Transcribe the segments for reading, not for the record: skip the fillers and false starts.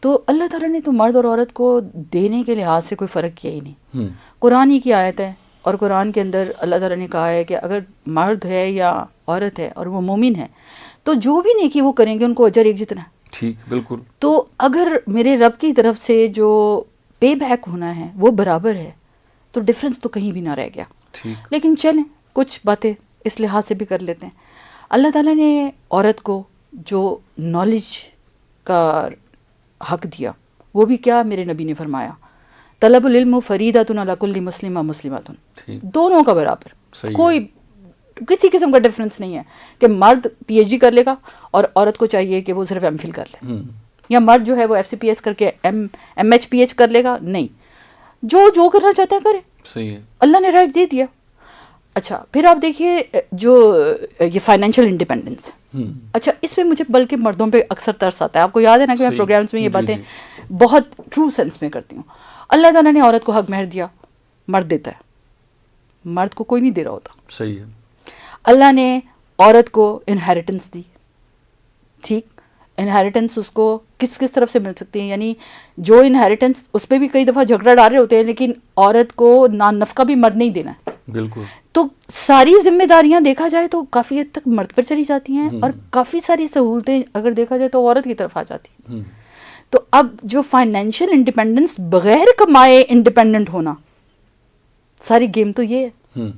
تو اللہ تعالیٰ نے تو مرد اور عورت کو دینے کے لحاظ سے کوئی فرق کیا ہی نہیں. قرآن ہی کی آیت ہے، اور قرآن کے اندر اللہ تعالیٰ نے کہا ہے کہ اگر مرد ہے یا عورت ہے اور وہ مومن ہے تو جو بھی نیکی وہ کریں گے ان کو اجر ایک جتنا ہے. ٹھیک، بالکل. تو اگر میرے رب کی طرف سے جو پے بیک ہونا ہے وہ برابر ہے تو ڈفرینس تو کہیں بھی نہ رہ گیا. لیکن چلیں کچھ باتیں اس لحاظ سے بھی کر لیتے ہیں. اللہ تعالیٰ نے عورت کو جو نالج کا حق دیا وہ بھی کیا میرے نبی نے فرمایا، طلب العلم فریدۃ علی کل مسلم و مسلمۃ، دونوں کا برابر، کوئی کسی قسم کا ڈفرینس نہیں ہے کہ مرد پی ایچ ڈی کر لے گا اور عورت کو چاہیے کہ وہ صرف ایم فل کر لے، یا مرد جو ہے وہ ایف سی پی ایس کر کے ایم ایچ پی ایچ کر لے گا. نہیں، جو کرنا چاہتا ہے کرے. صحیح ہے، اللہ نے رائٹ دے دیا. اچھا پھر آپ دیکھیے جو یہ فائنینشیل انڈیپینڈنس، اچھا اس پہ مجھے بلکہ مردوں پہ اکثر ترس آتا ہے. آپ کو یاد ہے نا کہ میں پروگرامس میں یہ باتیں بہت ٹرو سینس میں کرتی ہوں. اللہ تعالیٰ نے عورت کو حق مہر دیا، مرد دیتا ہے، مرد کو کوئی نہیں دے رہا ہوتا. صحیح ہے. اللہ نے عورت کو انہیریٹنس دی، ٹھیک، انہیریٹنس اس کو کس طرف سے مل سکتی ہے، یعنی جو انہیریٹنس اس پہ بھی کئی دفعہ جھگڑا ڈال رہے ہوتے ہیں لیکن عورت کو نان نفقہ بھی مرد نہیں دینا ہے. بالکل. تو ساری ذمہ داریاں دیکھا جائے تو کافی حد تک مرد پر چلی جاتی ہیں، اور کافی ساری سہولتیں اگر دیکھا جائے تو عورت کی طرف آ جاتی ہیں. تو اب جو فائنینشیل انڈیپینڈنس، بغیر کمائے انڈیپینڈنٹ ہونا، ساری گیم تو یہ ہے.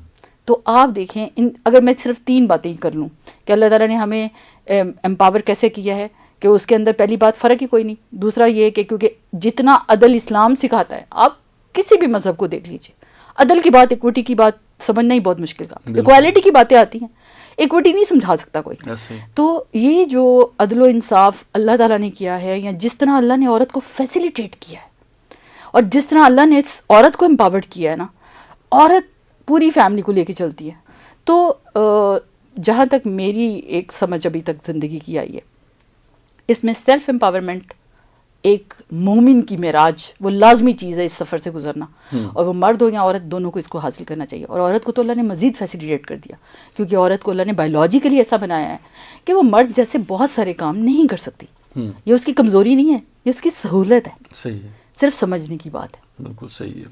تو آپ دیکھیں اگر میں صرف 3 باتیں کر لوں کہ اللہ تعالیٰ نے ہمیں امپاور کیسے کیا ہے، کہ اس کے اندر پہلی بات فرق ہی کوئی نہیں. دوسرا یہ کہ کیونکہ جتنا عدل اسلام سکھاتا ہے، آپ کسی بھی مذہب کو دیکھ لیجیے، عدل کی بات، ایکوٹی کی بات سمجھنا ہی بہت مشکل تھا. ایکوالٹی کی باتیں آتی ہیں، ایکوٹی نہیں سمجھا سکتا کوئی. تو یہ جو عدل و انصاف اللہ تعالیٰ نے کیا ہے، یا جس طرح اللہ نے عورت کو فیسیلیٹیٹ کیا ہے، اور جس طرح اللہ نے اس عورت کو امپاورڈ کیا ہے نا، عورت پوری فیملی کو لے کے چلتی ہے. تو جہاں تک میری ایک سمجھ ابھی تک زندگی کی آئی ہے، اس میں سیلف امپاورمنٹ ایک مومن کی معراج، وہ لازمی چیز ہے اس سفر سے گزرنا. اور وہ مرد ہو یا عورت، دونوں کو اس کو حاصل کرنا چاہیے. اور عورت کو تو اللہ نے مزید فیسیلیٹیٹ کر دیا، کیونکہ عورت کو اللہ نے بایولوجیکلی ایسا بنایا ہے کہ وہ مرد جیسے بہت سارے کام نہیں کر سکتی. یہ اس کی کمزوری نہیں ہے، یہ اس کی سہولت ہے. صحیح ہے، صرف سمجھنے کی بات ہے. بالکل صحیح ہے.